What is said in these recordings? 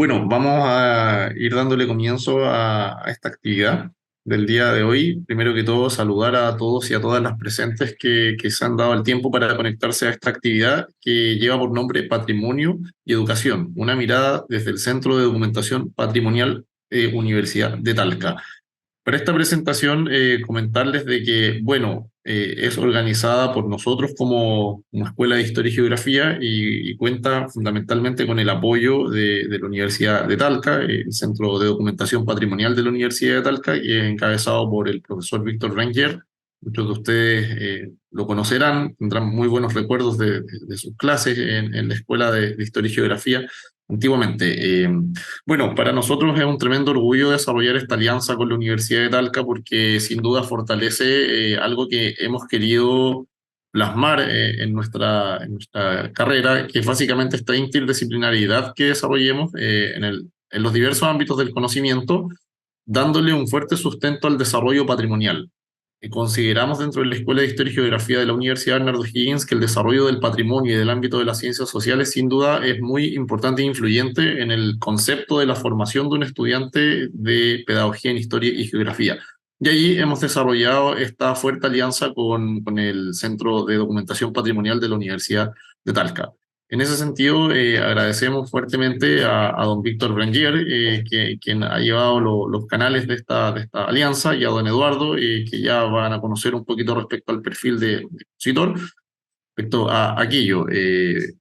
Bueno, vamos a ir dándole comienzo a esta actividad del día de hoy. Primero que todo, saludar a todos y a todas las presentes que se han dado el tiempo para conectarse a esta actividad que lleva por nombre Patrimonio y Educación, una mirada desde el Centro de Documentación Patrimonial Universidad de Talca. Para esta presentación, comentarles de que, bueno, es organizada por nosotros como Escuela de Historia y Geografía y cuenta fundamentalmente con el apoyo de la Universidad de Talca, el Centro de Documentación Patrimonial de la Universidad de Talca, y es encabezado por el profesor Víctor Ranger. Muchos de ustedes lo conocerán, tendrán muy buenos recuerdos de sus clases en la Escuela de Historia y Geografía antiguamente. Bueno, para nosotros es un tremendo orgullo desarrollar esta alianza con la Universidad de Talca porque sin duda fortalece algo que hemos querido plasmar en nuestra carrera, que es básicamente esta interdisciplinariedad que desarrollemos en los diversos ámbitos del conocimiento, dándole un fuerte sustento al desarrollo patrimonial. Consideramos dentro de la Escuela de Historia y Geografía de la Universidad Bernardo Higgins que el desarrollo del patrimonio y del ámbito de las ciencias sociales sin duda es muy importante e influyente en el concepto de la formación de un estudiante de pedagogía en historia y geografía. Y allí hemos desarrollado esta fuerte alianza con el Centro de Documentación Patrimonial de la Universidad de Talca. En ese sentido, agradecemos fuertemente a don Víctor Brangier, quien ha llevado los canales de esta alianza, y a don Eduardo, que ya van a conocer un poquito respecto al perfil de expositor. Respecto a aquello,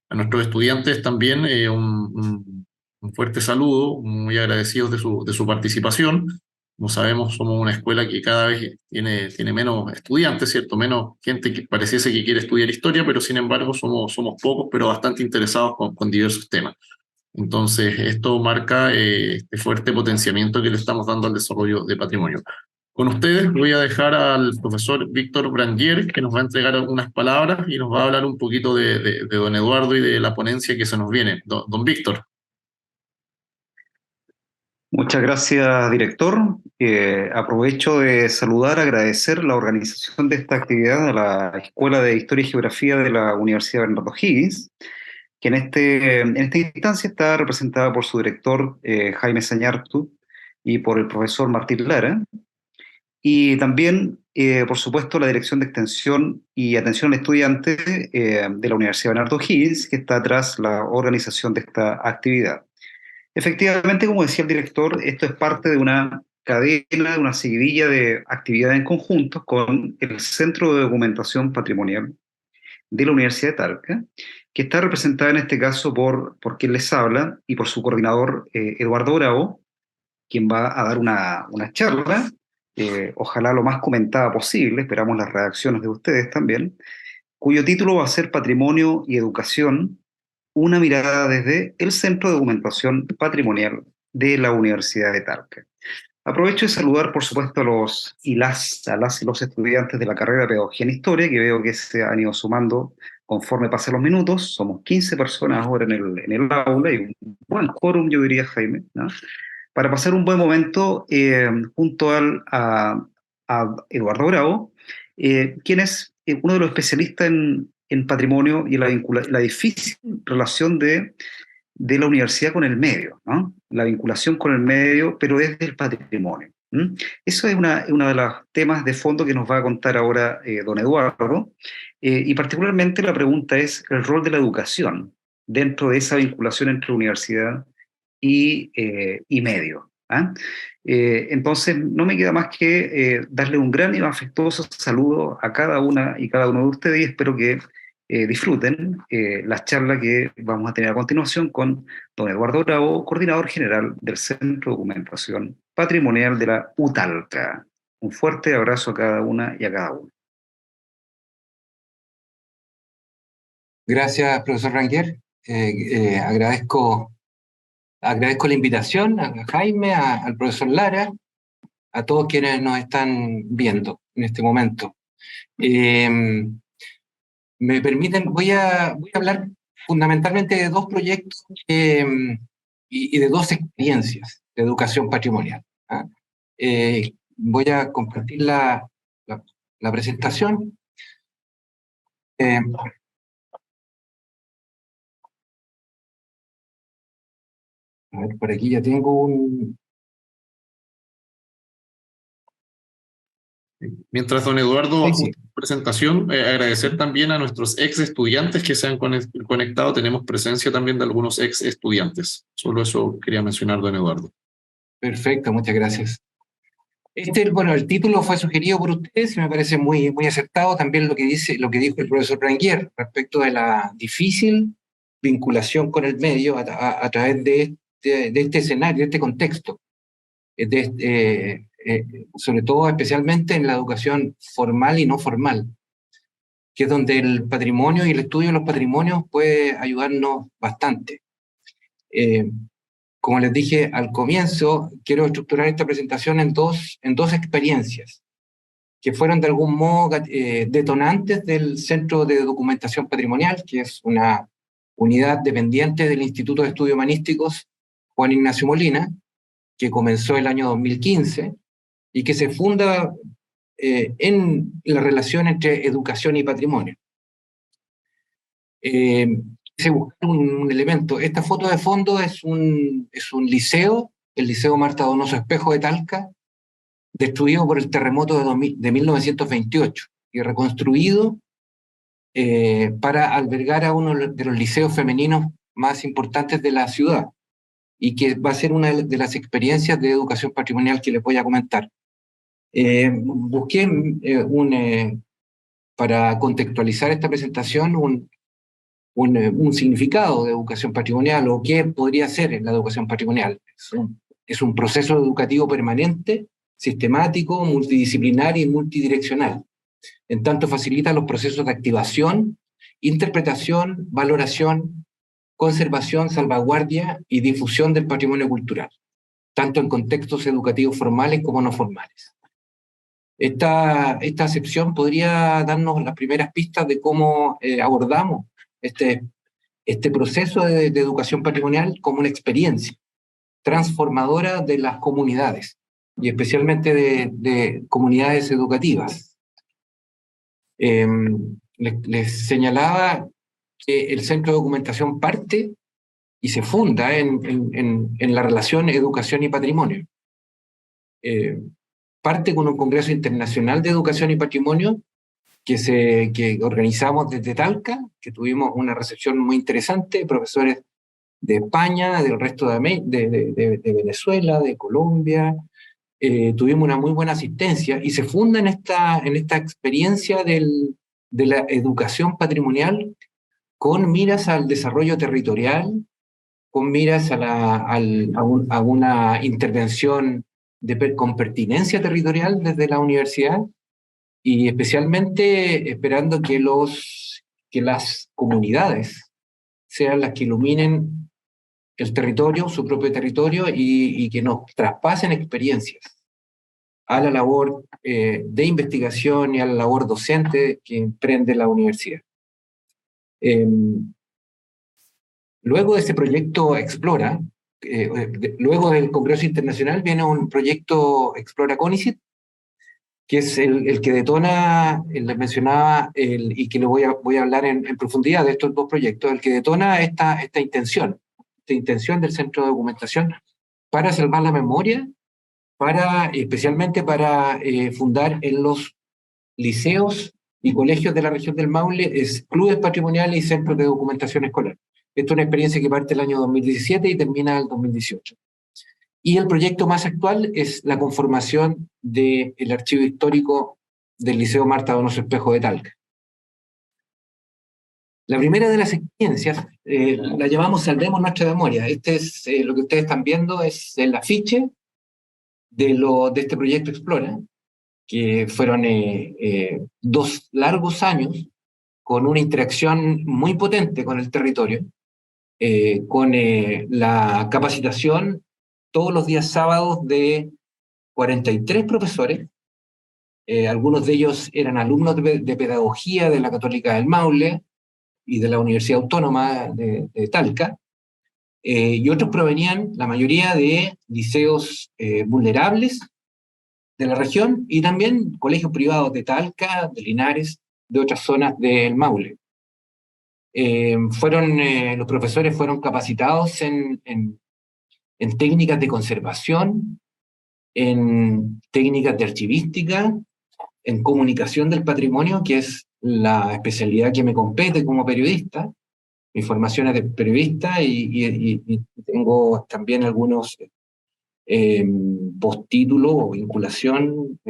a nuestros estudiantes también un fuerte saludo, muy agradecidos de su participación. Como sabemos, somos una escuela que cada vez tiene menos estudiantes, ¿cierto? Menos gente que pareciese que quiere estudiar historia, pero sin embargo somos pocos, pero bastante interesados con diversos temas. Entonces, esto marca este fuerte potenciamiento que le estamos dando al desarrollo de patrimonio. Con ustedes voy a dejar al profesor Víctor Brangier, que nos va a entregar algunas palabras y nos va a hablar un poquito de don Eduardo y de la ponencia que se nos viene. Don Víctor. Muchas gracias, director. Aprovecho de saludar, agradecer la organización de esta actividad a la Escuela de Historia y Geografía de la Universidad Bernardo Higgins, que en esta instancia está representada por su director, Jaime Sañartu, y por el profesor Martín Lara, y también, por supuesto, la Dirección de Extensión y Atención al Estudiante de la Universidad Bernardo Higgins, que está tras la organización de esta actividad. Efectivamente, como decía el director, esto es parte de una cadena, de una seguidilla de actividades en conjunto con el Centro de Documentación Patrimonial de la Universidad de Talca, que está representada en este caso por quien les habla y por su coordinador Eduardo Bravo, quien va a dar una charla, ojalá lo más comentada posible, esperamos las reacciones de ustedes también, cuyo título va a ser Patrimonio y Educación, una mirada desde el Centro de Documentación Patrimonial de la Universidad de Talca. Aprovecho de saludar, por supuesto, a las y los estudiantes de la carrera de Pedagogía en Historia, que veo que se han ido sumando conforme pasan los minutos. Somos 15 personas ahora en el aula y un buen quórum, yo diría, Jaime, ¿no? Para pasar un buen momento junto a Eduardo Bravo, quien es uno de los especialistas en patrimonio y la difícil relación de la universidad con el medio, ¿no? La vinculación con el medio, pero desde el patrimonio. ¿Mm? Eso es una de los temas de fondo que nos va a contar ahora don Eduardo, y particularmente la pregunta es el rol de la educación dentro de esa vinculación entre universidad y medio. ¿Ah? Entonces, no me queda más que darle un gran y afectuoso saludo a cada una y cada uno de ustedes y espero que disfruten la charla que vamos a tener a continuación con don Eduardo Bravo, coordinador general del Centro de Documentación Patrimonial de la UTALCA. Un fuerte abrazo a cada una y a cada uno. Gracias, profesor Ranguer. Agradezco la invitación a Jaime, al profesor Lara, a todos quienes nos están viendo en este momento. Me permiten, voy a hablar fundamentalmente de dos proyectos y de dos experiencias de educación patrimonial. ¿Ah? Voy a compartir la presentación. Eh, A ver, por aquí ya tengo un... Mientras don Eduardo Sí, sí. ajusta la presentación, agradecer también a nuestros ex estudiantes que se han conectado. Tenemos presencia también de algunos ex estudiantes. Solo eso quería mencionar, don Eduardo. Perfecto, muchas gracias. Bueno, el título fue sugerido por ustedes y me parece muy, muy acertado también lo que dijo el profesor Ranguier respecto de la difícil vinculación con el medio a través de este escenario, de este contexto, sobre todo especialmente en la educación formal y no formal, que es donde el patrimonio y el estudio de los patrimonios puede ayudarnos bastante. Eh, Como les dije al comienzo, quiero estructurar esta presentación en dos experiencias que fueron de algún modo detonantes del Centro de Documentación Patrimonial, que es una unidad dependiente del Instituto de Estudios Humanísticos Juan Ignacio Molina, que comenzó el año 2015 y que se funda en la relación entre educación y patrimonio. Se busca un elemento. Esta foto de fondo es un liceo, el Liceo Marta Donoso Espejo de Talca, destruido por el terremoto de 1928 y reconstruido para albergar a uno de los liceos femeninos más importantes de la ciudad y que va a ser una de las experiencias de educación patrimonial que les voy a comentar. Busqué para contextualizar esta presentación un significado de educación patrimonial o qué podría ser en la educación patrimonial. Es un proceso educativo permanente, sistemático, multidisciplinar y multidireccional. En tanto facilita los procesos de activación, interpretación, valoración, conservación, salvaguardia y difusión del patrimonio cultural, tanto en contextos educativos formales como no formales. Esta acepción podría darnos las primeras pistas de cómo abordamos este proceso de educación patrimonial como una experiencia transformadora de las comunidades y especialmente de comunidades educativas. Les señalaba que el Centro de Documentación parte y se funda en la relación educación y patrimonio. Parte con un Congreso Internacional de Educación y Patrimonio que organizamos desde Talca, que tuvimos una recepción muy interesante, profesores de España, del resto de Venezuela, de Colombia. Tuvimos una muy buena asistencia y se funda en esta experiencia de la educación patrimonial con miras al desarrollo territorial, con miras a una intervención con pertinencia territorial desde la universidad y especialmente esperando que las comunidades sean las que iluminen el territorio, su propio territorio, y que nos traspasen experiencias a la labor de investigación y a la labor docente que emprende la universidad. Luego de ese proyecto Explora, luego del Congreso Internacional viene un proyecto Explora CONICET, que es el que detona, les mencionaba, y que le voy a hablar en profundidad de estos dos proyectos, el que detona esta intención del Centro de Documentación para salvar la memoria, especialmente para fundar en los liceos y colegios de la región del Maule clubes patrimoniales y centros de documentación escolar. Esto es una experiencia que parte el año 2017 y termina el 2018. Y el proyecto más actual es la conformación del archivo histórico del Liceo Marta Donoso Espejo de Talca. La primera de las experiencias la llamamos Salvemos Nuestra Memoria. Lo que ustedes están viendo es el afiche de este proyecto Explora, que fueron 2 largos años con una interacción muy potente con el territorio, con la capacitación todos los días sábados de 43 profesores. Algunos de ellos eran alumnos de pedagogía de la Católica del Maule y de la Universidad Autónoma de Talca, y otros provenían, la mayoría, de liceos vulnerables de la región y también colegios privados de Talca, de Linares, de otras zonas del Maule. Los profesores fueron capacitados en en técnicas de conservación, en técnicas de archivística, en comunicación del patrimonio, que es la especialidad que me compete como periodista. Mi formación es de periodista y tengo también algunos postítulos o vinculación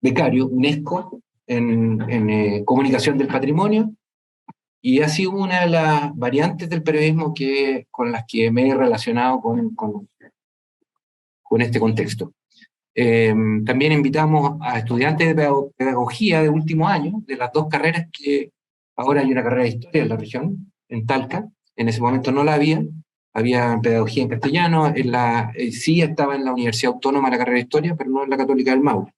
becario UNESCO en comunicación del patrimonio, y ha sido una de las variantes del periodismo con las que me he relacionado con este contexto. También invitamos a estudiantes de pedagogía de último año, de las dos carreras que ahora hay una carrera de historia en la región, en Talca. En ese momento no la había pedagogía en castellano, sí estaba en la Universidad Autónoma la carrera de historia, pero no en la Católica del Maule.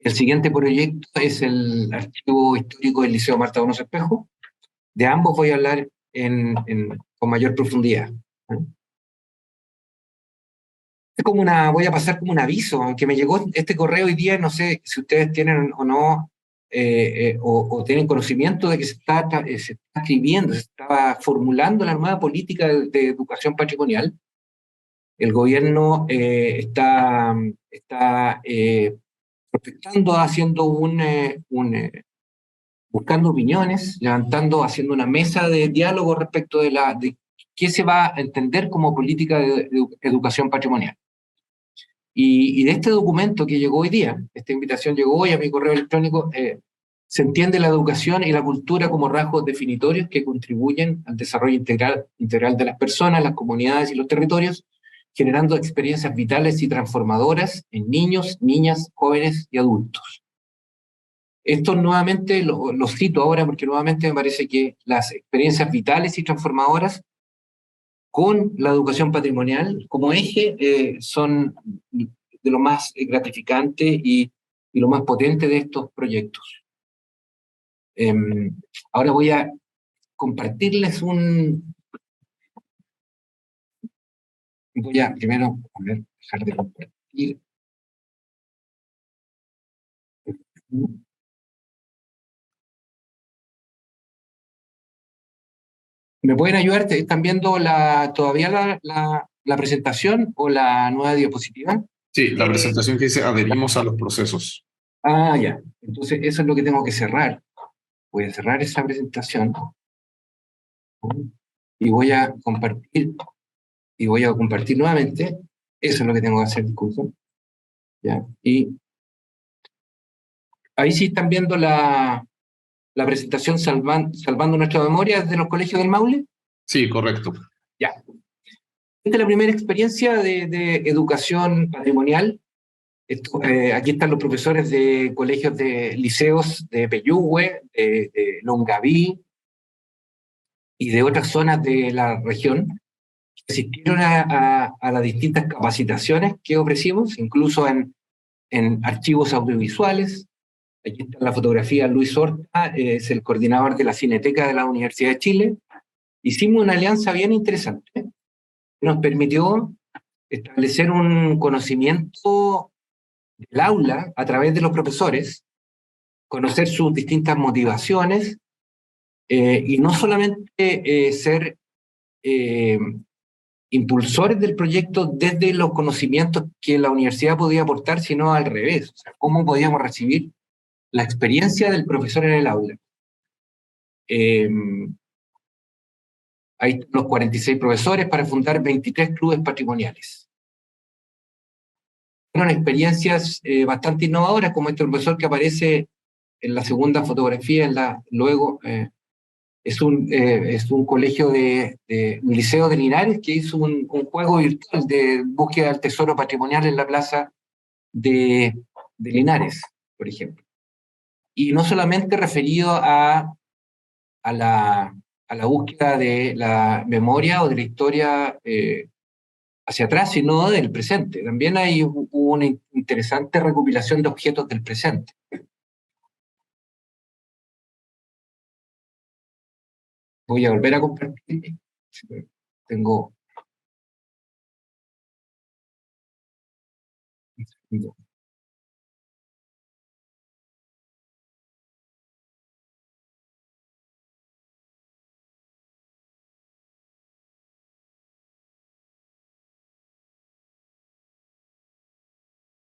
El siguiente proyecto es el archivo histórico del Liceo Marta Donoso Espejo. De ambos voy a hablar con mayor profundidad. Voy a pasar como un aviso, que me llegó este correo hoy día, no sé si ustedes tienen o no, o tienen conocimiento de que se está escribiendo, se estaba formulando la nueva política de educación patrimonial. El gobierno está prospectando, buscando opiniones, haciendo una mesa de diálogo respecto de qué se va a entender como política de educación patrimonial. Y de este documento que llegó hoy día, esta invitación llegó hoy a mi correo electrónico, se entiende la educación y la cultura como rasgos definitorios que contribuyen al desarrollo integral de las personas, las comunidades y los territorios, generando experiencias vitales y transformadoras en niños, niñas, jóvenes y adultos. Esto nuevamente lo cito ahora porque nuevamente me parece que las experiencias vitales y transformadoras con la educación patrimonial como eje son de lo más gratificante y lo más potente de estos proyectos. Ahora voy a compartirles voy a primero dejar de compartir. ¿Me pueden ayudar? ¿Están viendo todavía la presentación o la nueva diapositiva? Sí, la presentación que dice adherimos a los procesos. Ah, ya. Entonces eso es lo que tengo que cerrar. Voy a cerrar esa presentación y voy a compartir nuevamente. Eso es lo que tengo que hacer, disculpen. ¿Ya? Y ahí sí están viendo la presentación Salvando nuestra memoria desde los colegios del Maule. Sí, correcto. Ya. Esta es la primera experiencia de educación patrimonial. Aquí están los profesores de colegios de liceos de Peyúgue, de Longaví y de otras zonas de la región, que asistieron a las distintas capacitaciones que ofrecimos, incluso en archivos audiovisuales. Aquí está la fotografía de Luis Horta, es el coordinador de la Cineteca de la Universidad de Chile. Hicimos una alianza bien interesante que nos permitió establecer un conocimiento del aula a través de los profesores, conocer sus distintas motivaciones y no solamente ser impulsores del proyecto desde los conocimientos que la universidad podía aportar, sino al revés, o sea, cómo podíamos recibir la experiencia del profesor en el aula. Hay los 46 profesores para fundar 23 clubes patrimoniales. Fueron experiencias bastante innovadoras, como este profesor que aparece en la segunda fotografía, luego es un colegio un liceo de Linares que hizo un juego virtual de búsqueda del tesoro patrimonial en la plaza de Linares, por ejemplo. Y no solamente referido a la búsqueda de la memoria o de la historia hacia atrás, sino del presente. También hubo una interesante recopilación de objetos del presente. Voy a volver a compartir. Tengo...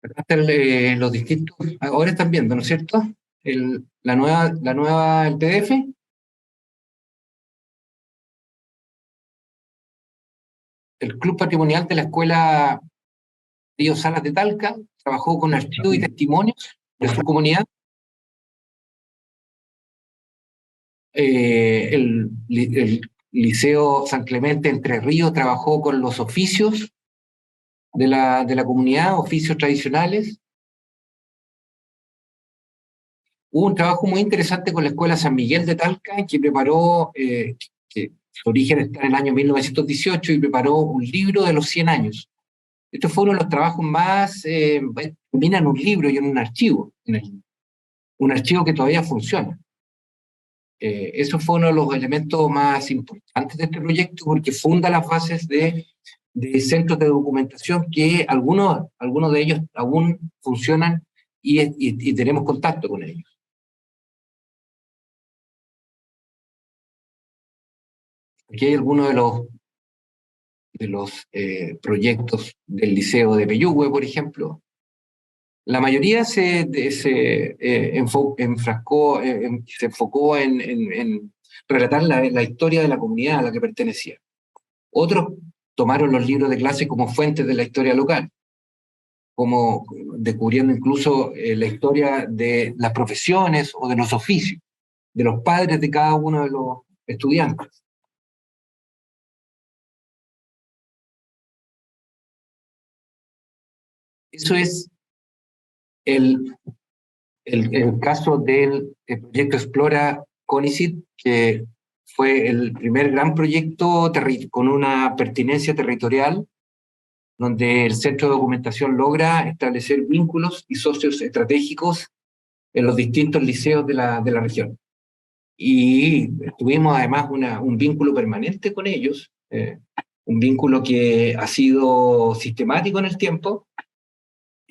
Acá están los distintos, ahora están viendo, ¿no es cierto? El PDF. El Club Patrimonial de la Escuela Río Salas de Talca trabajó con archivos y testimonios de su comunidad. El Liceo San Clemente Entre Ríos trabajó con los oficios de la comunidad, oficios tradicionales. Hubo un trabajo muy interesante con la Escuela San Miguel de Talca, que preparó, que su origen está en el año 1918, y preparó un libro de los 100 años. Esto fue uno de los trabajos más, termina en un libro y en un archivo, un archivo que todavía funciona. Eso fue uno de los elementos más importantes de este proyecto, porque funda las bases de centros de documentación que algunos de ellos aún funcionan y tenemos contacto con ellos. Aquí hay algunos de los proyectos del Liceo de Peyúgue, por ejemplo. La mayoría se enfocó en relatar la historia de la comunidad a la que pertenecía. Otros tomaron los libros de clase como fuentes de la historia local, como descubriendo incluso la historia de las profesiones o de los oficios, de los padres de cada uno de los estudiantes. Eso es el caso del proyecto Explora CONICYT, que fue el primer gran proyecto con una pertinencia territorial, donde el Centro de Documentación logra establecer vínculos y socios estratégicos en los distintos liceos de la región. Y tuvimos además un vínculo permanente con ellos, un vínculo que ha sido sistemático en el tiempo,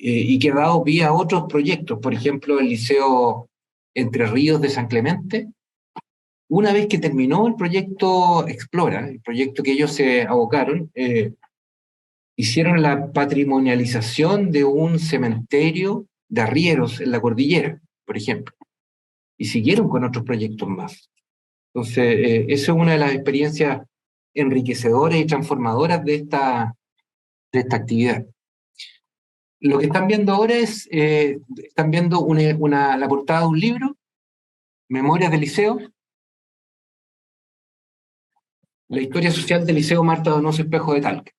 y que ha dado vía a otros proyectos, por ejemplo, el Liceo Entre Ríos de San Clemente. Una vez que terminó el proyecto Explora, el proyecto que ellos se abocaron, hicieron la patrimonialización de un cementerio de arrieros en la cordillera, por ejemplo, y siguieron con otros proyectos más. Entonces, eso es una de las experiencias enriquecedoras y transformadoras de esta actividad. Lo que están viendo ahora es, están viendo la portada de un libro, Memorias del Liceo, la historia social del Liceo Marta Donoso Espejo de Talca.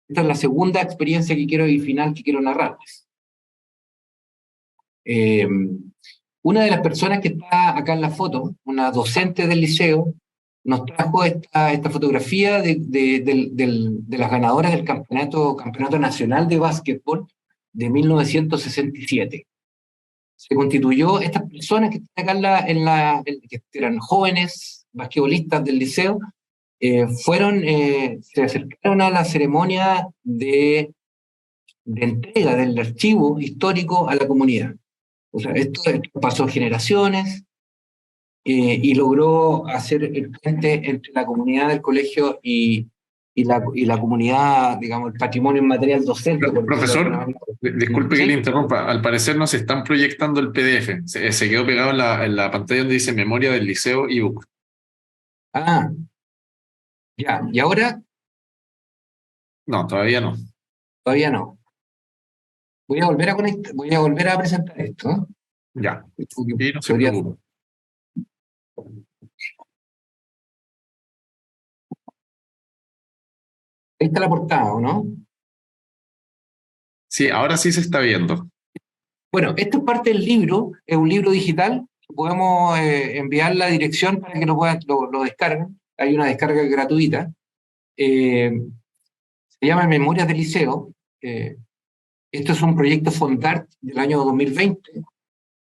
Esta es la segunda experiencia final que quiero narrarles. Una de las personas que está acá en la foto, una docente del liceo, nos trajo esta fotografía de las ganadoras del campeonato nacional de básquetbol de 1967. Se constituyó, estas personas que están acá que eran jóvenes basquetbolistas del liceo, se acercaron a la ceremonia de entrega del archivo histórico a la comunidad. O sea, esto pasó generaciones y logró hacer el puente entre la comunidad del colegio y la comunidad, digamos, el patrimonio inmaterial docente. Profesor, disculpe que le interrumpa. Al parecer nos están proyectando el PDF. Se quedó pegado en la pantalla donde dice Memoria del Liceo ebook. Ah, ya. ¿Y ahora? No, todavía no. Todavía no. Voy a volver a presentar esto, ¿no? Ya. Sí, no se preocupe. Ahí está la portada, ¿o no? Sí, ahora sí se está viendo. Bueno, esto es parte del libro, es un libro digital. Podemos enviar la dirección para que lo descarguen. Hay una descarga gratuita. Se llama Memorias del Liceo. Esto es un proyecto Fondart del año 2020,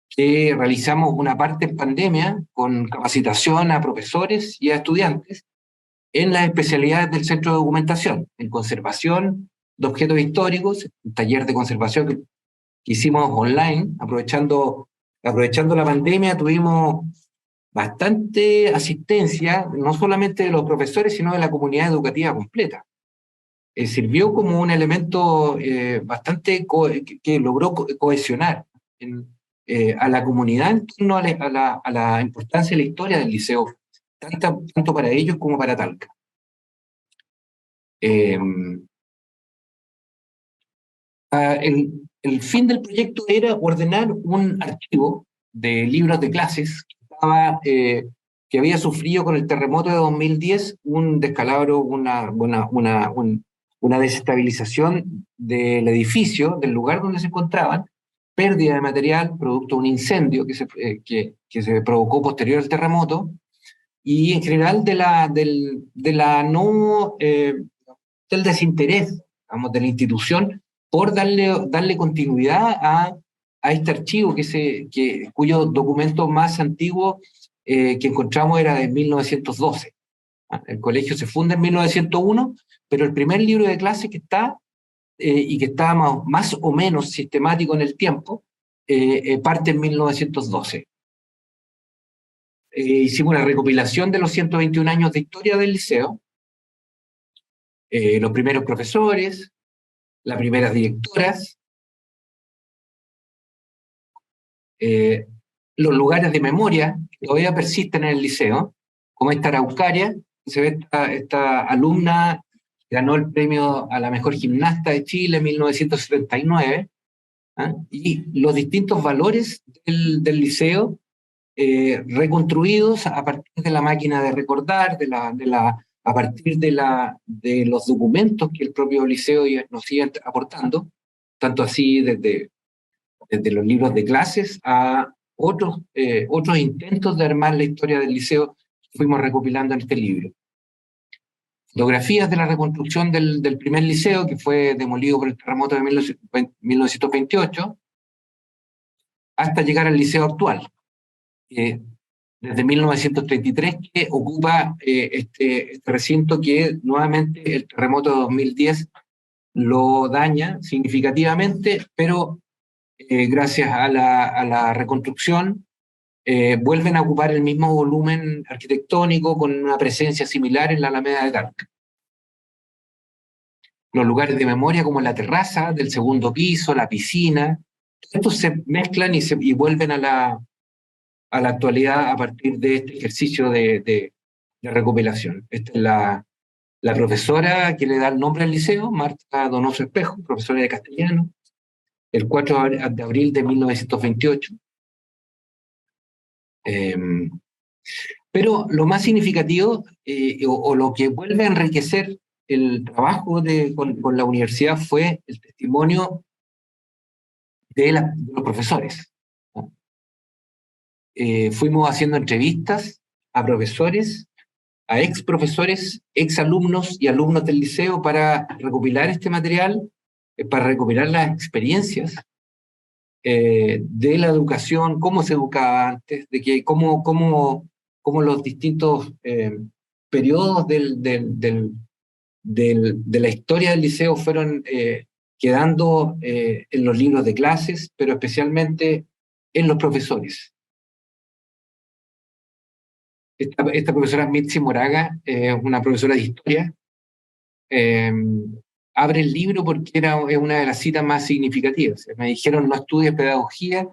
que realizamos una parte en pandemia con capacitación a profesores y a estudiantes en las especialidades del Centro de Documentación, en conservación de objetos históricos, un taller de conservación que hicimos online, aprovechando la pandemia. Tuvimos bastante asistencia, no solamente de los profesores, sino de la comunidad educativa completa. sirvió como un elemento bastante que logró cohesionar a la comunidad en torno a la importancia de la historia del liceo, tanto para ellos como para Talca. El fin del proyecto era ordenar un archivo de libros de clases que había sufrido con el terremoto de 2010 un descalabro, una desestabilización del edificio, del lugar donde se encontraban, pérdida de material producto de un incendio que se provocó posterior al terremoto, y en general del desinterés, digamos, de la institución por darle continuidad a este archivo cuyo documento más antiguo que encontramos era de 1912. El colegio se funda en 1901, pero el primer libro de clase que está, y que está más o menos sistemático en el tiempo, parte en 1912. Hicimos una recopilación de los 121 años de historia del liceo, los primeros profesores, las primeras directoras, los lugares de memoria que todavía persisten en el liceo, como esta Araucaria, se ve esta alumna que ganó el premio a la mejor gimnasta de Chile en 1979, y los distintos valores del liceo reconstruidos a partir de la máquina de recordar, a partir de los documentos que el propio liceo nos iba aportando, tanto así desde los libros de clases a otros intentos de armar la historia del liceo que fuimos recopilando en este libro. Fotografías de la reconstrucción del primer liceo, que fue demolido por el terremoto de 1928, hasta llegar al liceo actual, desde 1933, que ocupa este recinto que nuevamente el terremoto de 2010 lo daña significativamente, pero gracias a la reconstrucción vuelven a ocupar el mismo volumen arquitectónico con una presencia similar en la Alameda de Talca. Los lugares de memoria como la terraza del segundo piso, la piscina, estos se mezclan y vuelven a la actualidad a partir de este ejercicio de recopilación. Esta es la profesora que le da el nombre al liceo, Marta Donoso Espejo, profesora de castellano, el 4 de abril de 1928. Pero lo más significativo, o lo que vuelve a enriquecer el trabajo con la universidad, fue el testimonio de los profesores. Fuimos haciendo entrevistas a profesores, a ex profesores, ex alumnos y alumnos del liceo para recopilar este material, para recopilar las experiencias de la educación, cómo se educaba antes, cómo los distintos periodos de la historia del liceo fueron quedando en los libros de clases, pero especialmente en los profesores. Esta profesora Mitzi Moraga, una profesora de historia, abre el libro porque es una de las citas más significativas. Me dijeron: no estudies pedagogía,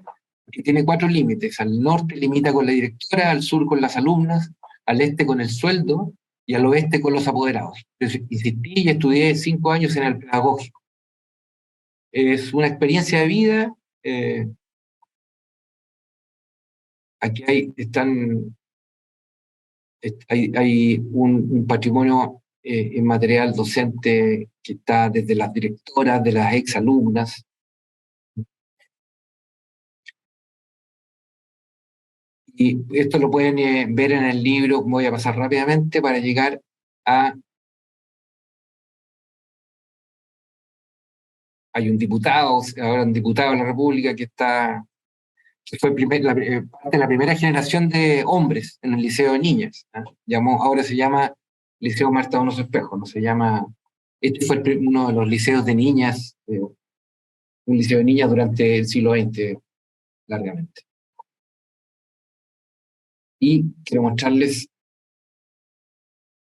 que tiene 4 límites. Al norte limita con la directora, al sur con las alumnas, al este con el sueldo y al oeste con los apoderados. Entonces, insistí y estudié 5 años en el pedagógico. Es una experiencia de vida. Aquí hay un patrimonio en material docente que está desde las directoras, de las exalumnas. Y esto lo pueden ver en el libro. Voy a pasar rápidamente para llegar a... Hay un diputado, ahora un diputado de la República que fue parte de la primera generación de hombres en el Liceo de Niñas. Ahora se llama Liceo Marta Donoso Espejo, no se llama... Este fue uno de los liceos de niñas, un liceo de niñas durante el siglo XX, largamente. Y quiero mostrarles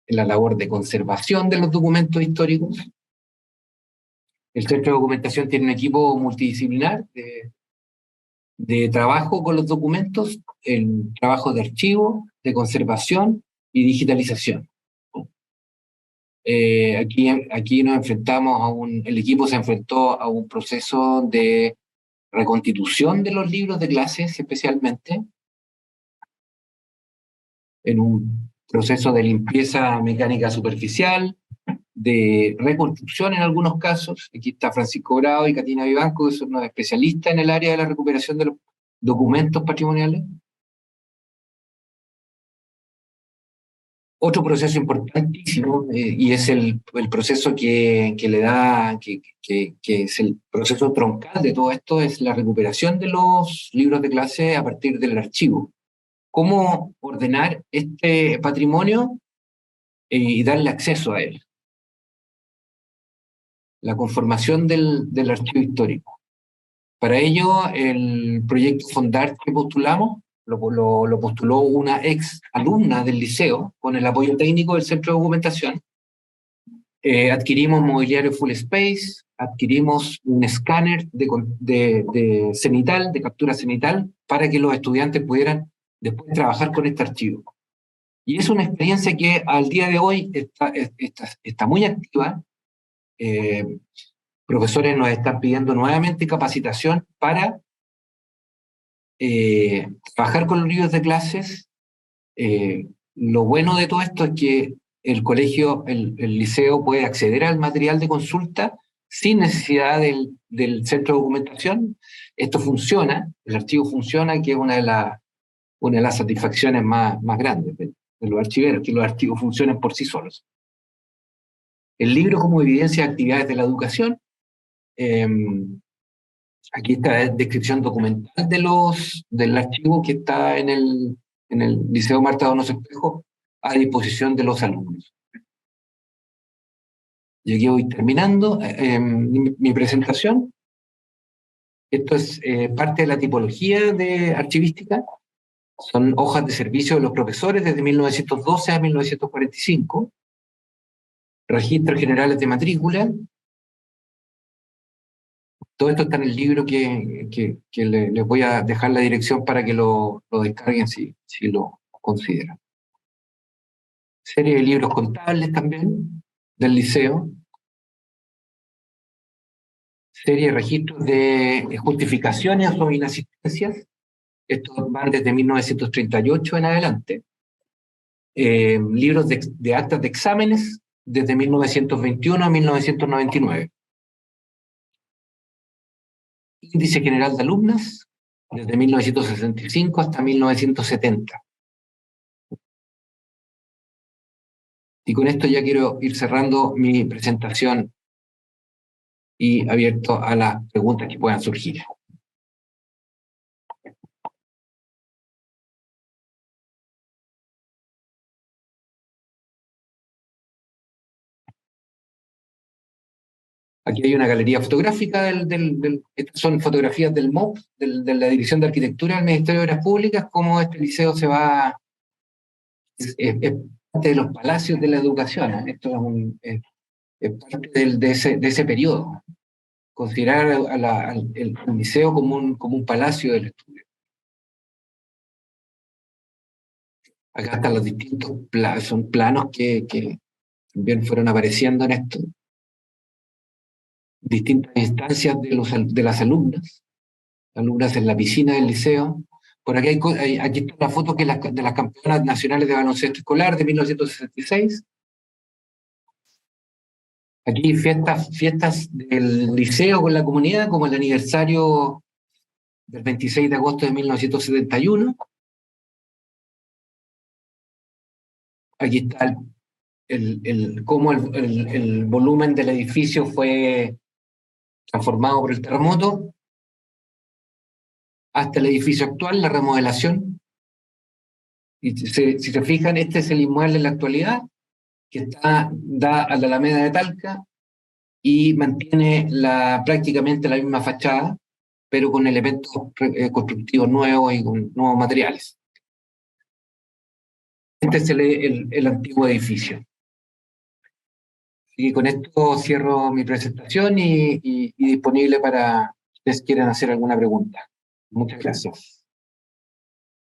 la labor de conservación de los documentos históricos. El Centro de Documentación tiene un equipo multidisciplinar de trabajo con los documentos, el trabajo de archivo, de conservación y digitalización. Aquí nos enfrentamos el equipo se enfrentó a un proceso de reconstitución de los libros de clases, especialmente en un proceso de limpieza mecánica superficial, de reconstrucción en algunos casos. Aquí está Francisco Bravo y Katina Vivanco, que son unos especialistas en el área de la recuperación de los documentos patrimoniales. Otro proceso importantísimo, y es el proceso que es el proceso troncal de todo esto, es la recuperación de los libros de clase a partir del archivo. ¿Cómo ordenar este patrimonio y darle acceso a él? La conformación del archivo histórico. Para ello, el proyecto Fondart que postulamos, lo postuló una ex alumna del liceo con el apoyo técnico del Centro de Documentación. Adquirimos mobiliario full space, adquirimos un escáner de cenital, de captura cenital, para que los estudiantes pudieran después trabajar con este archivo. Y es una experiencia que al día de hoy está muy activa. Profesores nos están pidiendo nuevamente capacitación para trabajar con los libros de clases. Lo bueno de todo esto es que el colegio, el liceo puede acceder al material de consulta sin necesidad del centro de documentación. Esto funciona, el archivo funciona, que es una de las satisfacciones más grandes de los archiveros, que los archivos funcionen por sí solos. El libro como evidencia de actividades de la educación. Aquí está la descripción documental del archivo que está en el Liceo Marta Donoso Espejo a disposición de los alumnos. Y aquí voy terminando mi presentación. Esto es parte de la tipología de archivística. Son hojas de servicio de los profesores desde 1912 a 1945. Registros generales de matrícula. Todo esto está en el libro que les voy a dejar la dirección para que lo descarguen si lo consideran. Serie de libros contables también del liceo. Serie de registros de justificaciones o inasistencias. Estos van desde 1938 en adelante. Libros de actas de exámenes desde 1921 a 1999. Índice General de Alumnas, desde 1965 hasta 1970. Y con esto ya quiero ir cerrando mi presentación y abierto a las preguntas que puedan surgir. Aquí hay una galería fotográfica, son fotografías del MOP, de la Dirección de Arquitectura del Ministerio de Obras Públicas, cómo este liceo se va, es parte de los palacios de la educación. Esto es parte de ese periodo. Considerar el liceo como un palacio del estudio. Acá están los distintos son planos que también fueron apareciendo en esto. Distintas instancias de las alumnas en la piscina del liceo. Por aquí aquí está una foto de las campeonas nacionales de baloncesto escolar de 1966. Aquí fiestas del liceo con la comunidad, como el aniversario del 26 de agosto de 1971. Aquí está cómo el volumen del edificio fue transformado por el terremoto, hasta el edificio actual, la remodelación. Y si se fijan, este es el inmueble en la actualidad, que da a la Alameda de Talca y mantiene prácticamente la misma fachada, pero con elementos constructivos nuevos y con nuevos materiales. Este es el antiguo edificio. Y con esto cierro mi presentación y disponible para si ustedes quieren hacer alguna pregunta. Muchas gracias.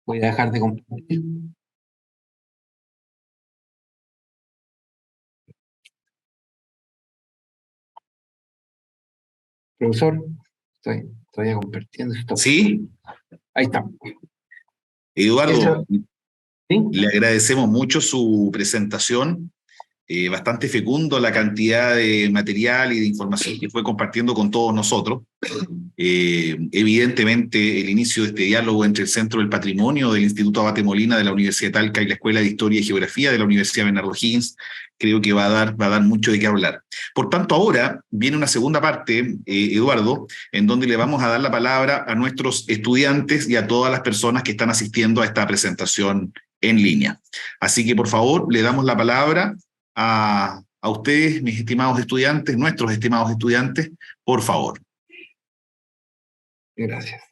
Voy a dejar de compartir. Profesor, estoy todavía compartiendo esto. Sí, Ahí está. Eduardo, Eso, ¿sí? le agradecemos mucho su presentación, bastante fecundo la cantidad de material y de información que fue compartiendo con todos nosotros. Evidentemente, el inicio de este diálogo entre el Centro del Patrimonio del Instituto Abate Molina de la Universidad de Talca y la Escuela de Historia y Geografía de la Universidad Bernardo Higgins, creo que va a dar mucho de qué hablar. Por tanto, ahora viene una segunda parte, Eduardo, en donde le vamos a dar la palabra a nuestros estudiantes y a todas las personas que están asistiendo a esta presentación en línea. Así que, por favor, le damos la palabra a ustedes, mis estimados estudiantes, nuestros estimados estudiantes, por favor. Gracias.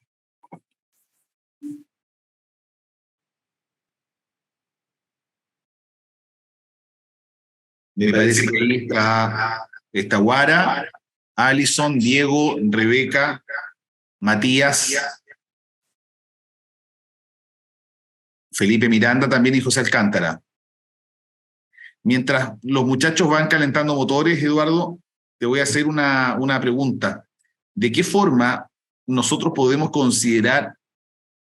Me parece que ahí está Guara, Alison, Diego, Rebeca, Matías, Felipe Miranda también y José Alcántara. Mientras los muchachos van calentando motores, Eduardo, te voy a hacer una pregunta. ¿De qué forma nosotros podemos considerar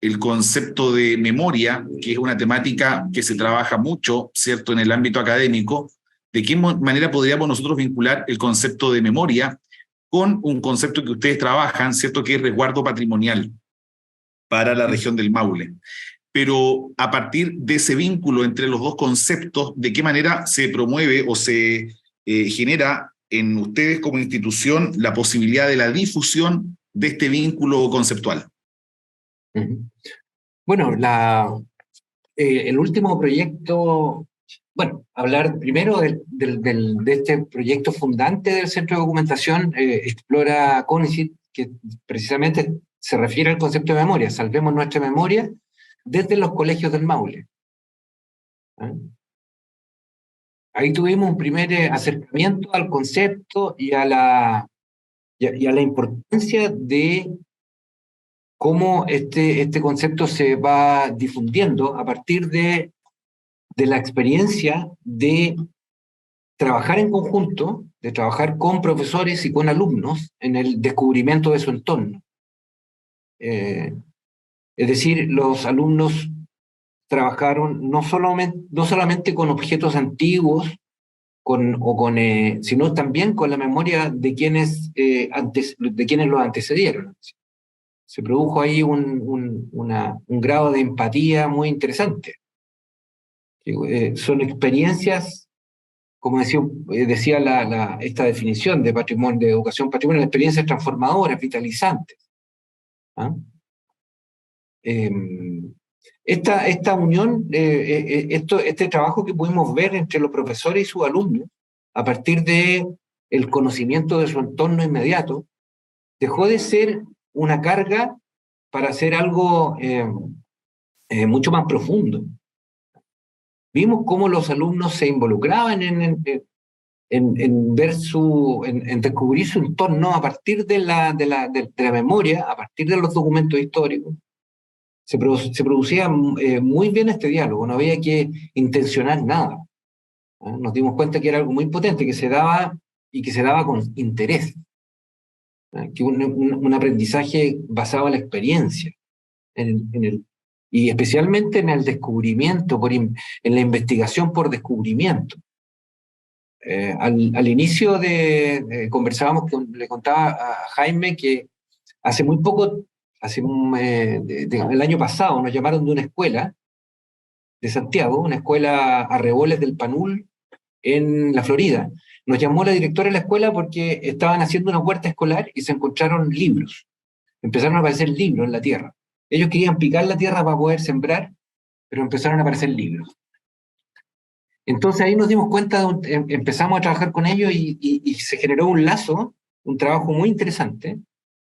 el concepto de memoria, que es una temática que se trabaja mucho, ¿cierto?, en el ámbito académico? ¿De qué manera podríamos nosotros vincular el concepto de memoria con un concepto que ustedes trabajan, ¿cierto?, que es resguardo patrimonial para la región del Maule? Pero a partir de ese vínculo entre los dos conceptos, ¿de qué manera se promueve o se genera en ustedes como institución la posibilidad de la difusión de este vínculo conceptual? Bueno, el último proyecto, bueno, hablar primero de este proyecto fundante del Centro de Documentación, Explora CONICIT, que precisamente se refiere al concepto de memoria, salvemos nuestra memoria desde los colegios del Maule. ¿Ah? Ahí tuvimos un primer acercamiento al concepto y a la importancia de cómo este concepto se va difundiendo a partir de la experiencia de trabajar en conjunto, de trabajar con profesores y con alumnos en el descubrimiento de su entorno. Es decir, los alumnos trabajaron no solamente con objetos antiguos, sino también con la memoria de quienes los antecedieron. Se produjo ahí un grado de empatía muy interesante. Son experiencias, como decía esta definición de patrimonio, de educación patrimonial, experiencias transformadoras, vitalizantes. ¿Ah? Esta unión, este trabajo que pudimos ver entre los profesores y sus alumnos, a partir de el conocimiento de su entorno inmediato, dejó de ser una carga para hacer algo mucho más profundo. Vimos cómo los alumnos se involucraban en descubrir su entorno a partir de la memoria, a partir de los documentos históricos. Se producía muy bien este diálogo, no había que intencionar nada. Nos dimos cuenta que era algo muy potente, que se daba con interés, que un aprendizaje basado en la experiencia, y especialmente en el descubrimiento, en la investigación por descubrimiento. Al inicio conversábamos, le contaba a Jaime que hace muy poco, el año pasado, nos llamaron de una escuela de Santiago, una escuela Arreboles del Panul, en la Florida. Nos llamó la directora de la escuela porque estaban haciendo una huerta escolar y se encontraron libros. Empezaron a aparecer libros en la tierra. Ellos querían picar la tierra para poder sembrar, pero empezaron a aparecer libros. Entonces ahí nos dimos cuenta, empezamos a trabajar con ellos y se generó un lazo, un trabajo muy interesante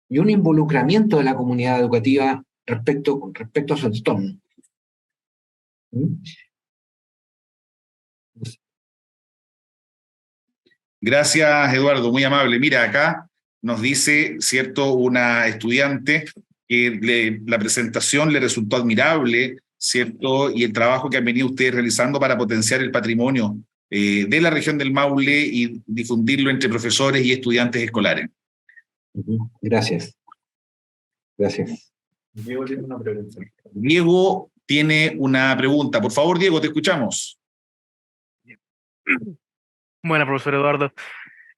y un involucramiento de la comunidad educativa con respecto a su entorno. Gracias, Eduardo, muy amable. Mira, acá nos dice, ¿cierto?, una estudiante que la presentación le resultó admirable, ¿cierto?, y el trabajo que han venido ustedes realizando para potenciar el patrimonio de la región del Maule y difundirlo entre profesores y estudiantes escolares. Gracias. Gracias. Diego tiene una pregunta. Diego tiene una pregunta. Por favor, Diego, te escuchamos. Bueno, profesor Eduardo.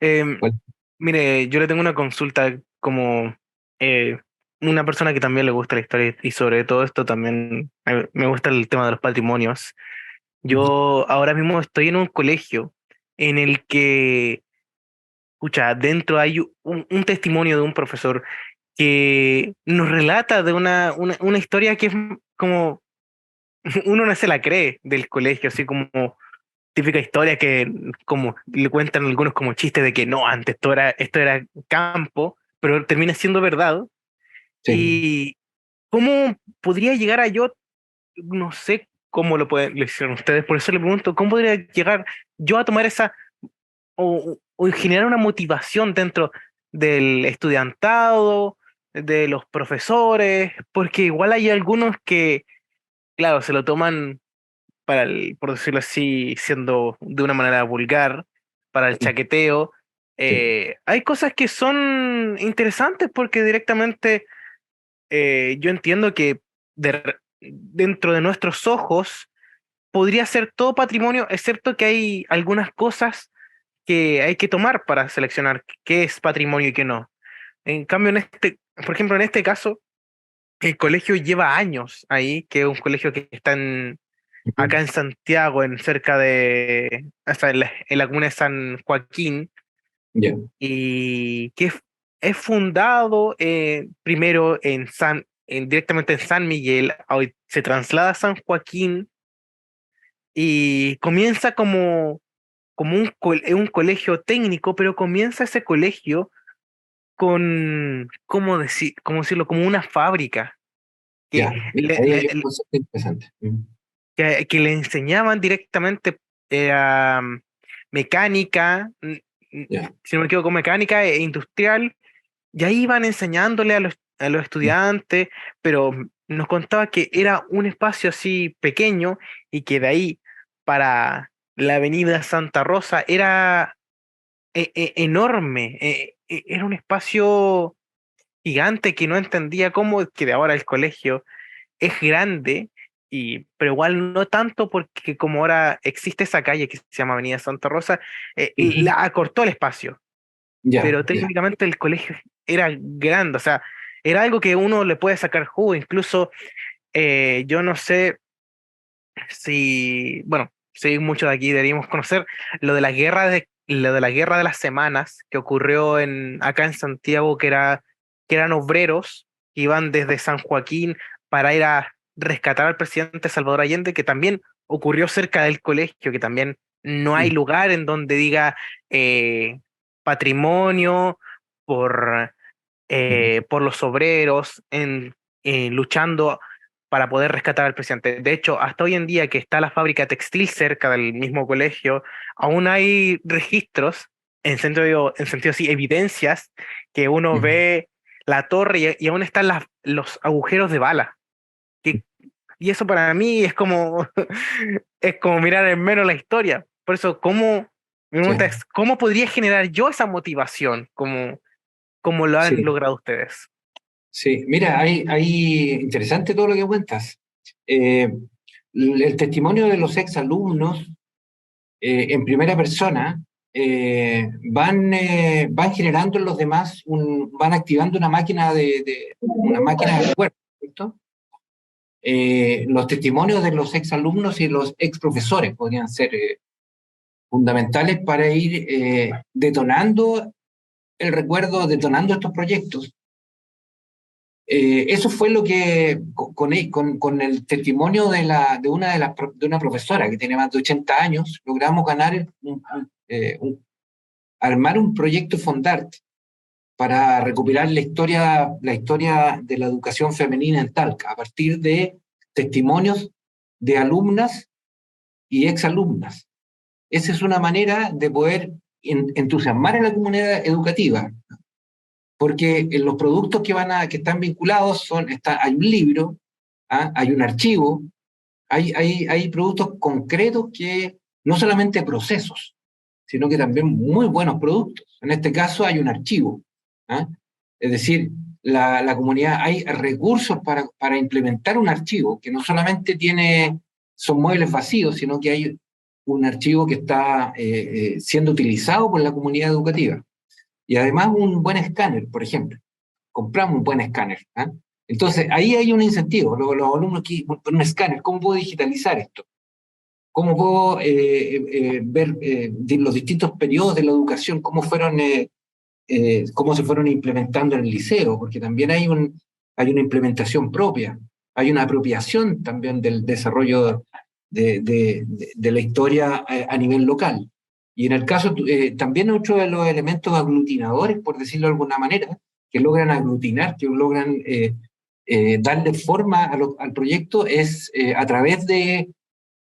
Bueno. Mire, yo le tengo una consulta como una persona que también le gusta la historia y sobre todo esto también me gusta el tema de los patrimonios. Yo ahora mismo estoy en un colegio en el que, escucha, dentro hay un testimonio de un profesor que nos relata de una historia que es como uno no se la cree del colegio, así como típica historia que como le cuentan algunos como chistes de que no, antes esto era campo, pero termina siendo verdad. Sí. Y cómo podría llegar a yo, no sé cómo lo hicieron ustedes, por eso le pregunto, ¿cómo podría llegar yo a tomar esa o generar una motivación dentro del estudiantado, de los profesores? Porque igual hay algunos que, claro, se lo toman por decirlo así, siendo de una manera vulgar, para el chaqueteo. Hay cosas que son interesantes porque directamente yo entiendo que dentro de nuestros ojos podría ser todo patrimonio, excepto que hay algunas cosas que hay que tomar para seleccionar qué es patrimonio y qué no. En cambio, por ejemplo, en este caso, el colegio lleva años ahí, que es un colegio que está acá en Santiago, cerca de, hasta en la comuna de San Joaquín, Ya. y que es fundado primero directamente en San Miguel, hoy se traslada a San Joaquín y comienza como un colegio técnico, pero comienza ese colegio con, cómo decirlo? Como una fábrica, que Ya. Mira, ahí hay un concepto interesante. que le enseñaban directamente a mecánica, Ya. si no me equivoco, mecánica e industrial, y ahí iban enseñándole a los estudiantes, pero nos contaba que era un espacio así pequeño y que de ahí para la avenida Santa Rosa era enorme, era un espacio gigante que no entendía cómo es que de ahora el colegio es grande, pero igual no tanto porque como ahora existe esa calle que se llama Avenida Santa Rosa, la acortó el espacio, Ya. pero técnicamente el colegio era grande, o sea, era algo que uno le puede sacar jugo, incluso yo no sé si, bueno, si muchos de aquí deberíamos conocer lo de la guerra de las semanas que ocurrió acá en Santiago, que eran obreros que iban desde San Joaquín para ir a rescatar al presidente Salvador Allende, que también ocurrió cerca del colegio, que también no hay lugar en donde diga patrimonio por, por los obreros luchando para poder rescatar al presidente. De hecho, hasta hoy en día que está la fábrica textil cerca del mismo colegio, aún hay registros, en sentido así, evidencias, que uno ve la torre y aún están los agujeros de bala. Y eso para mí es como, es como mirar en menos la historia. Por eso, mi pregunta es, ¿cómo podría generar yo esa motivación como lo han Sí. logrado ustedes? Sí, mira, hay interesante todo lo que cuentas. El testimonio de los exalumnos en primera persona van generando en los demás, van activando una máquina una máquina de recuerdo, ¿cierto? Los testimonios de los exalumnos y los exprofesores podrían ser fundamentales para ir detonando el recuerdo, detonando estos proyectos. Eso fue lo que, con el testimonio de una profesora que tiene más de 80 años, logramos ganar armar un proyecto Fondart para recuperar la historia de la educación femenina en Talca, a partir de testimonios de alumnas y exalumnas. Esa es una manera de poder entusiasmar a la comunidad educativa, porque en los productos que están vinculados hay un libro, hay un archivo, hay productos concretos que no solamente procesos, sino que también muy buenos productos. En este caso hay un archivo. ¿Ah? Es decir, la comunidad, hay recursos para implementar un archivo, que no solamente son muebles vacíos, sino que hay un archivo que está siendo utilizado por la comunidad educativa. Y además un buen escáner, por ejemplo. Compramos un buen escáner. ¿Ah? Entonces, ahí hay un incentivo. Los alumnos que un escáner, ¿cómo puedo digitalizar esto? ¿Cómo puedo ver los distintos periodos de la educación, cómo se fueron implementando en el liceo? Porque también hay una implementación propia, hay una apropiación también del desarrollo de la historia a nivel local. Y en el caso, también otro de los elementos aglutinadores, por decirlo de alguna manera, que logran aglutinar, que logran darle forma al proyecto, es a través de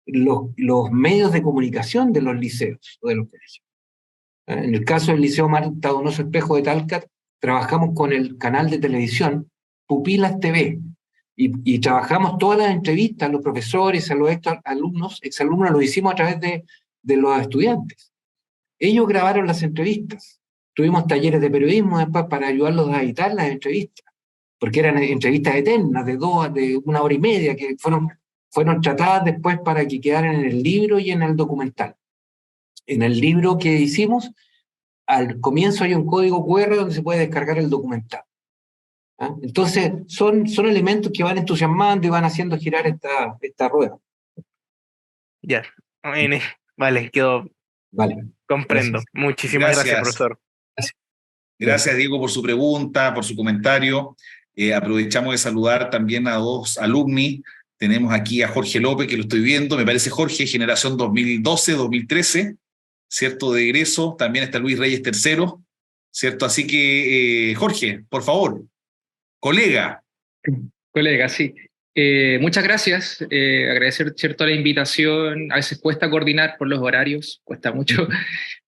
los medios de comunicación de los liceos o de los colegios. En el caso del Liceo Marta Donoso Espejo de Talca, trabajamos con el canal de televisión Pupilas TV y trabajamos todas las entrevistas a los profesores, a los exalumnos, lo hicimos a través de los estudiantes. Ellos grabaron las entrevistas. Tuvimos talleres de periodismo después para ayudarlos a editar las entrevistas, porque eran entrevistas eternas de 1 hora y media, que fueron tratadas después para que quedaran en el libro y en el documental. En el libro que hicimos, al comienzo hay un código QR donde se puede descargar el documental. ¿Ah? Entonces, son elementos que van entusiasmando y van haciendo girar esta rueda. Ya, vale, Vale. comprendo. Gracias. Muchísimas gracias, profesor. Gracias, Diego, por su pregunta, por su comentario. Aprovechamos de saludar también a 2 alumni. Tenemos aquí a Jorge López, que lo estoy viendo, me parece Jorge, generación 2012-2013, ¿cierto? De egreso. También está Luis Reyes III, ¿cierto? Así que, Jorge, por favor, colega. Colega, sí. Muchas gracias. Agradecer, cierto, la invitación. A veces cuesta coordinar por los horarios, cuesta mucho,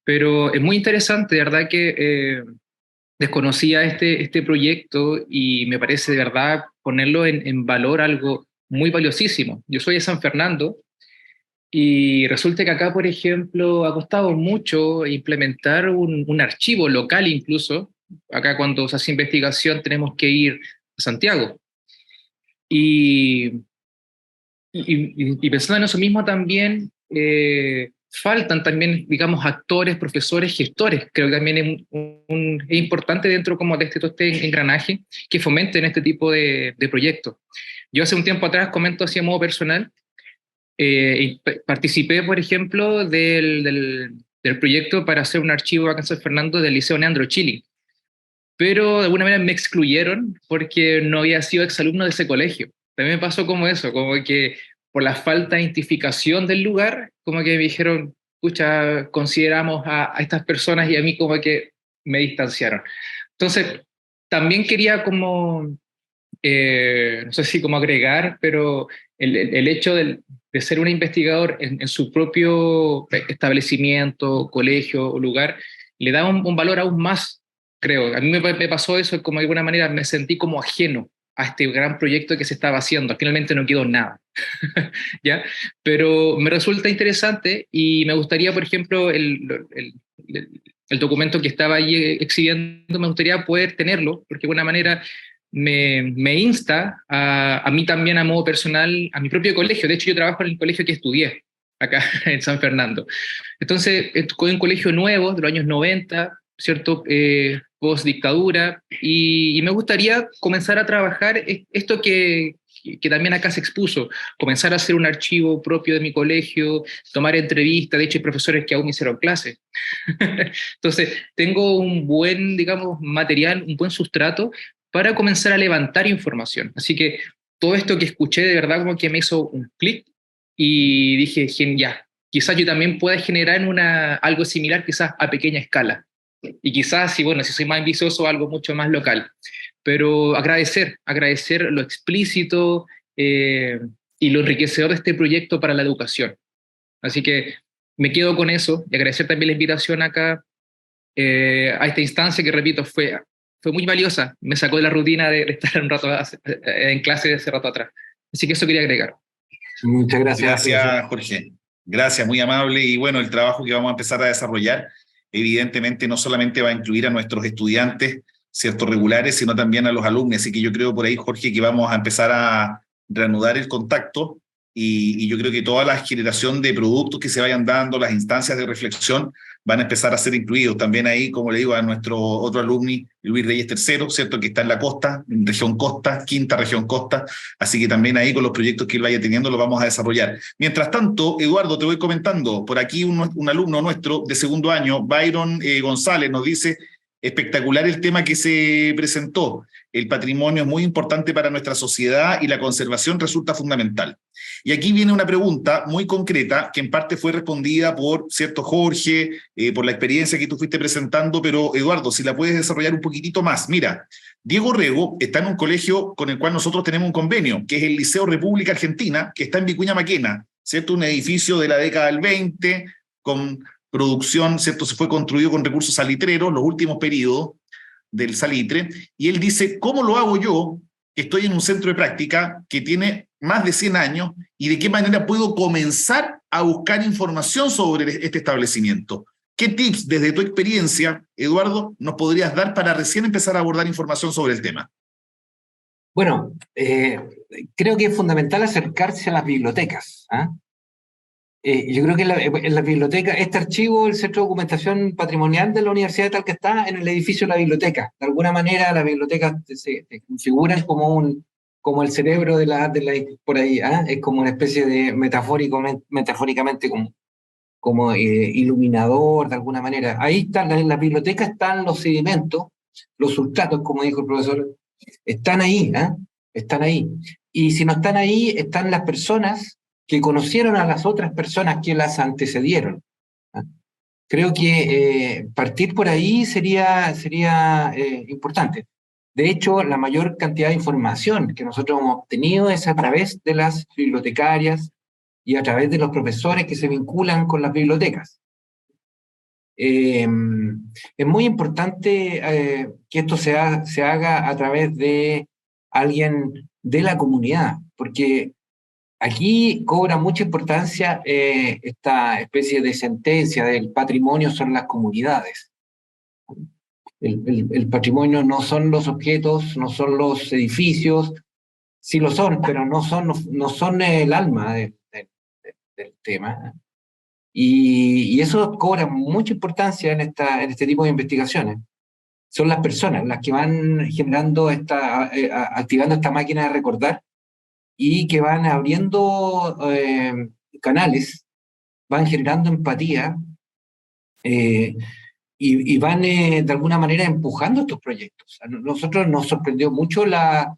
pero es muy interesante, de verdad que desconocía este proyecto y me parece de verdad ponerlo en valor algo muy valiosísimo. Yo soy de San Fernando y resulta que acá, por ejemplo, ha costado mucho implementar un archivo local incluso. Acá cuando se hace investigación tenemos que ir a Santiago. Y pensando en eso mismo también, faltan también, digamos, actores, profesores, gestores. Creo que también es importante dentro como de todo este engranaje que fomenten este tipo de proyectos. Yo hace un tiempo atrás, comento así a modo personal, participé, por ejemplo, del proyecto para hacer un archivo acá en San Fernando del Liceo Neandro Chili, pero de alguna manera me excluyeron porque no había sido exalumno de ese colegio. También me pasó como eso, como que por la falta de identificación del lugar, como que me dijeron, pucha, consideramos a estas personas, y a mí como que me distanciaron. Entonces, también quería como, no sé si como agregar, pero el hecho de ser un investigador en su propio establecimiento, colegio o lugar, le da un valor aún más, creo. A mí me pasó eso, como de alguna manera me sentí como ajeno a este gran proyecto que se estaba haciendo. Finalmente no quedó nada. ¿Ya? Pero me resulta interesante y me gustaría, por ejemplo, el documento que estaba ahí exhibiendo, me gustaría poder tenerlo, porque de alguna manera me insta a mí también a modo personal, a mi propio colegio. De hecho, yo trabajo en el colegio que estudié, acá en San Fernando. Entonces, es un colegio nuevo, de los años 90, ¿cierto? Post dictadura, y me gustaría comenzar a trabajar esto que también acá se expuso, comenzar a hacer un archivo propio de mi colegio, tomar entrevistas. De hecho hay profesores que aún me hicieron clases. Entonces tengo un buen, digamos, material, un buen sustrato para comenzar a levantar información. Así que todo esto que escuché de verdad como que me hizo un clic y dije, ya, quizás yo también pueda generar algo similar, quizás a pequeña escala. Y quizás, si soy más ambicioso, algo mucho más local. Pero agradecer lo explícito y lo enriquecedor de este proyecto para la educación. Así que me quedo con eso y agradecer también la invitación acá a esta instancia que, repito, fue muy valiosa. Me sacó de la rutina de estar un rato en clase hace rato atrás. Así que eso quería agregar. Muchas gracias. Gracias, Jorge. Gracias, muy amable. Y bueno, el trabajo que vamos a empezar a desarrollar, evidentemente, no solamente va a incluir a nuestros estudiantes, ciertos regulares, sino también a los alumnos. Así que yo creo por ahí, Jorge, que vamos a empezar a reanudar el contacto y yo creo que toda la generación de productos que se vayan dando, las instancias de reflexión, van a empezar a ser incluidos. También ahí, como le digo a nuestro otro alumni, Luis Reyes III, ¿cierto? Que está en la costa, en región costa, quinta región costa. Así que también ahí con los proyectos que él vaya teniendo los vamos a desarrollar. Mientras tanto, Eduardo, te voy comentando, por aquí un alumno nuestro de segundo año, Byron González, nos dice: espectacular el tema que se presentó. El patrimonio es muy importante para nuestra sociedad y la conservación resulta fundamental. Y aquí viene una pregunta muy concreta que en parte fue respondida por cierto Jorge, por la experiencia que tú fuiste presentando, pero Eduardo, si la puedes desarrollar un poquitito más. Mira, Diego Rego está en un colegio con el cual nosotros tenemos un convenio, que es el Liceo República Argentina, que está en Vicuña Maquena, ¿cierto? Un edificio de la década del 20, con producción, ¿cierto? Se fue construido con recursos salitreros, los últimos periodos del salitre, y él dice: ¿cómo lo hago yo, que estoy en un centro de práctica que tiene más de 100 años, y de qué manera puedo comenzar a buscar información sobre este establecimiento? ¿Qué tips, desde tu experiencia, Eduardo, nos podrías dar para recién empezar a abordar información sobre el tema? Bueno, creo que es fundamental acercarse a las bibliotecas. Yo creo que en la biblioteca, este archivo, el Centro de Documentación Patrimonial de la Universidad de Talca, está en el edificio de la biblioteca. De alguna manera, las bibliotecas se configuran como el cerebro por ahí, es como una especie de metafóricamente como iluminador, de alguna manera. Ahí están, en la biblioteca están los sedimentos, los sustratos, como dijo el profesor, están ahí, están ahí. Y si no están ahí, están las personas que conocieron a las otras personas que las antecedieron. Creo que partir por ahí sería importante. De hecho, la mayor cantidad de información que nosotros hemos obtenido es a través de las bibliotecarias y a través de los profesores que se vinculan con las bibliotecas. Es muy importante que esto se haga a través de alguien de la comunidad, porque aquí cobra mucha importancia esta especie de sentencia del patrimonio son las comunidades. El patrimonio no son los objetos, no son los edificios, sí lo son, pero no son el alma del tema. Y eso cobra mucha importancia en este tipo de investigaciones. Son las personas las que van generando activando esta máquina de recordar y que van abriendo canales, van generando empatía y van de alguna manera empujando estos proyectos. A nosotros nos sorprendió mucho la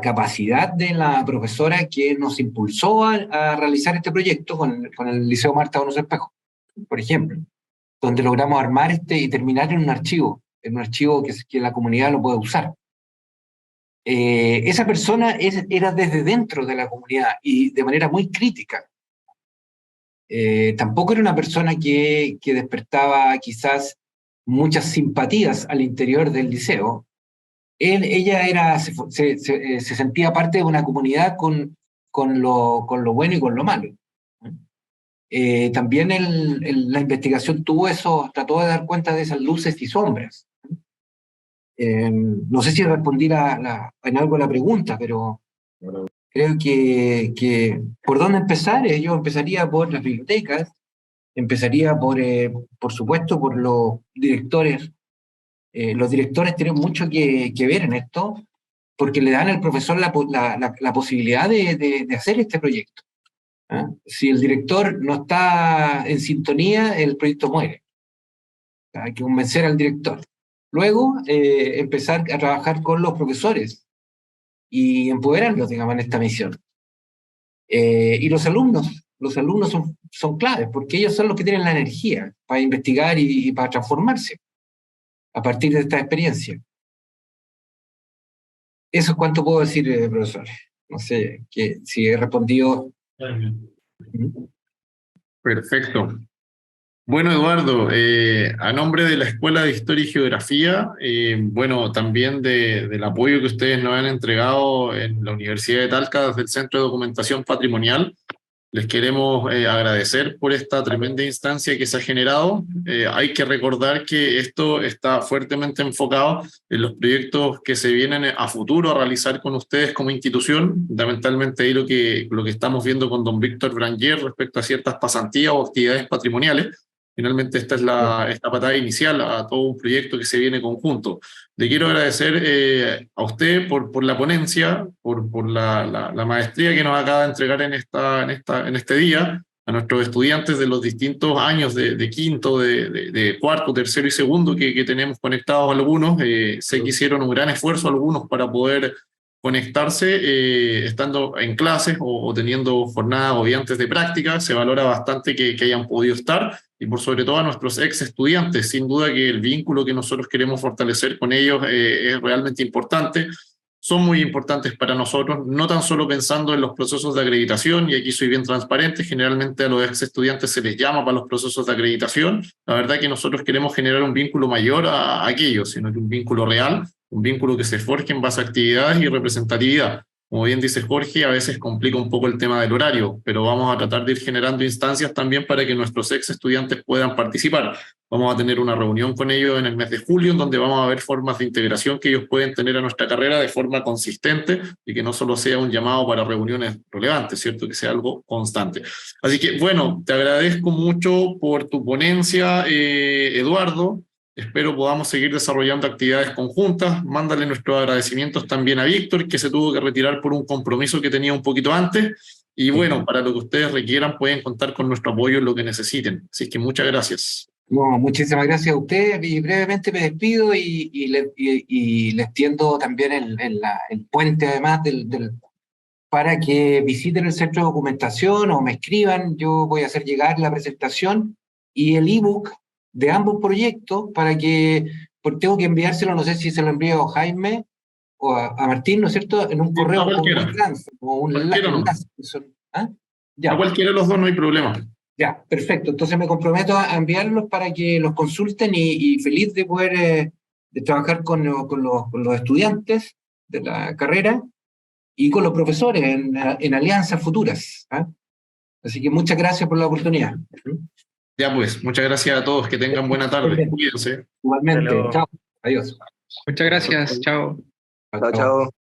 capacidad de la profesora que nos impulsó a realizar este proyecto con el Liceo Marta Donoso Espejo, por ejemplo, donde logramos armar y terminar en un archivo que la comunidad lo puede usar. Esa persona era desde dentro de la comunidad y de manera muy crítica. Tampoco era una persona que despertaba quizás muchas simpatías al interior del liceo. Ella se sentía parte de una comunidad con lo bueno y con lo malo. También la investigación trató de dar cuenta de esas luces y sombras. No sé si respondí en algo a la pregunta, pero creo que ¿por dónde empezar? Yo empezaría por las bibliotecas, empezaría por supuesto, por los directores. Los directores tienen mucho que ver en esto, porque le dan al profesor la posibilidad de hacer este proyecto. Si el director no está en sintonía, el proyecto muere. Hay que convencer al director. Luego, empezar a trabajar con los profesores y empoderarlos, digamos, en esta misión. Y los alumnos son claves, porque ellos son los que tienen la energía para investigar y para transformarse a partir de esta experiencia. Eso es cuanto puedo decir, profesor. No sé si he respondido. Perfecto. Bueno, Eduardo, a nombre de la Escuela de Historia y Geografía, bueno, también del apoyo que ustedes nos han entregado en la Universidad de Talca desde el Centro de Documentación Patrimonial, les queremos agradecer por esta tremenda instancia que se ha generado. Hay que recordar que esto está fuertemente enfocado en los proyectos que se vienen a futuro a realizar con ustedes como institución. Fundamentalmente ahí lo que estamos viendo con don Víctor Branger respecto a ciertas pasantías o actividades patrimoniales. Finalmente esta es esta patada inicial a todo un proyecto que se viene conjunto. Le quiero agradecer a usted por la ponencia, por la maestría que nos acaba de entregar en este día, a nuestros estudiantes de los distintos años de quinto, de cuarto, tercero y segundo que tenemos conectados algunos. Sé que hicieron un gran esfuerzo algunos para poder conectarse estando en clases o teniendo jornadas obviantes de práctica. Se valora bastante que hayan podido estar y por sobre todo a nuestros ex estudiantes. Sin duda que el vínculo que nosotros queremos fortalecer con ellos es realmente importante. Son muy importantes para nosotros, no tan solo pensando en los procesos de acreditación, y aquí soy bien transparente, generalmente a los ex estudiantes se les llama para los procesos de acreditación. La verdad que nosotros queremos generar un vínculo mayor a aquellos, sino que un vínculo real, un vínculo que se forje en base a actividades y representatividad. Como bien dice Jorge, a veces complica un poco el tema del horario, pero vamos a tratar de ir generando instancias también para que nuestros ex estudiantes puedan participar. Vamos a tener una reunión con ellos en el mes de julio, en donde vamos a ver formas de integración que ellos pueden tener a nuestra carrera de forma consistente y que no solo sea un llamado para reuniones relevantes, ¿cierto? Que sea algo constante. Así que, bueno, te agradezco mucho por tu ponencia, Eduardo. Espero podamos seguir desarrollando actividades conjuntas. Mándale nuestros agradecimientos también a Víctor, que se tuvo que retirar por un compromiso que tenía un poquito antes. Y bueno, para lo que ustedes requieran, pueden contar con nuestro apoyo en lo que necesiten. Así que muchas gracias. No, muchísimas gracias a ustedes y brevemente me despido y les tiendo también el puente además para que visiten el centro de documentación o me escriban. Yo voy a hacer llegar la presentación y el ebook de ambos proyectos porque tengo que enviárselo, no sé si se lo envío a Jaime o a Martín, ¿no es cierto?, en un correo A cualquiera. o un Cualquiera no. enlace. ¿Ah? Ya. A cualquiera de los dos no hay problema. Ya, perfecto. Entonces me comprometo a enviarlos para que los consulten y feliz de poder de trabajar con los estudiantes de la carrera y con los profesores en alianzas futuras. ¿Ah? Así que muchas gracias por la oportunidad. Ya pues, muchas gracias a todos. Que tengan buena tarde. Cuídense. Igualmente. Hasta luego. Chao. Adiós. Muchas gracias, chao. Chao, chao.